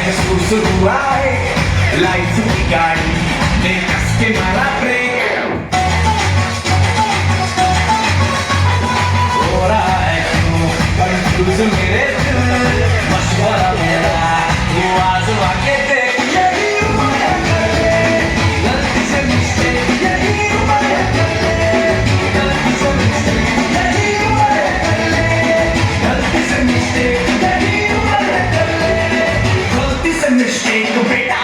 है सुर हुआ है लाइफ की गाड़ी ने कस के मारा ब्रेक हो रहा है क्यों कंफ्यूज मेरे दिल मशवरा मेरा वो आजमा के देख यही उम्र है कर ले गलती से मिस्टेक यही उम्र है कर ले गलती से मिस्टेक यही उम्र है कर ले गलती से मिस्टेक यही उम्र है कर ले गलती से मिस्टेक बेटा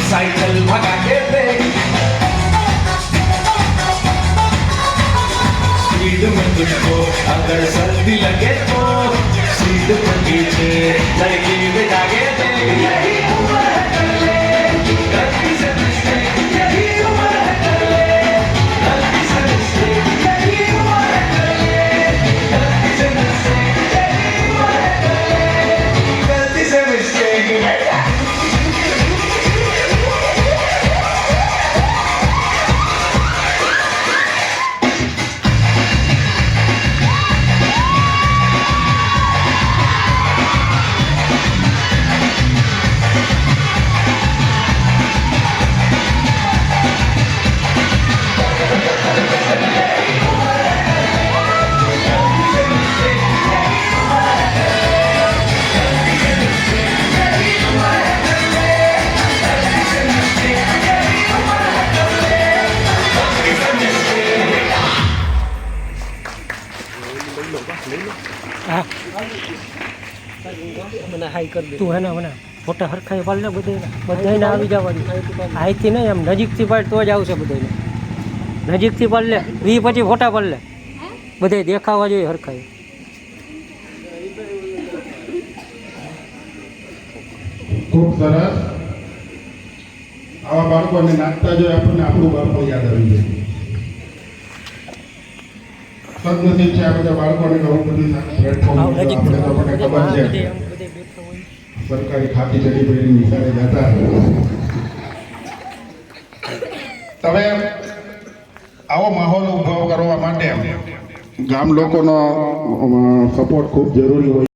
साइकिल भगा के देख स्पीड में तुझको अगर सर्दी लगे तो सीट पर पीछे लड़की बिठा के देख यही उम्र है कर ले गलती से मिस्टेक यही उम्र है कर ले गलती से मिस्टेक यही उम्र है कर ले गलती से मिस्टेक यही उम्र है कर ले गलती से मिस्टेक મને હાઈ કરી દે તું હે ને મને ફોટા હરખાઈ પાડ લે બધાને આવી જવાની અહીંથી નહીં આમ નજીકથી પાડ તો જ આવશે બધાને નજીકથી પાડ લે 20-25 ફોટા પાડ લે બધે દેખાવા જોઈએ હરખાઈ ખૂબ સરસ આવા બાળકોને નાચતા જોઈએ આપણને આપણું બાળકો યાદ આવી જાય સદનસીબ છે આ બધા બાળકોને ઘણું બધું પ્લેટફોર્મ આપણે તો આપણને ખબર છે સરકારી ખાતી ચડી પેલી નિશાળે જતા તમે આવો માહોલ ઉભો કરવા માટે ગામ લોકોનો સપોર્ટ ખૂબ જરૂરી હોય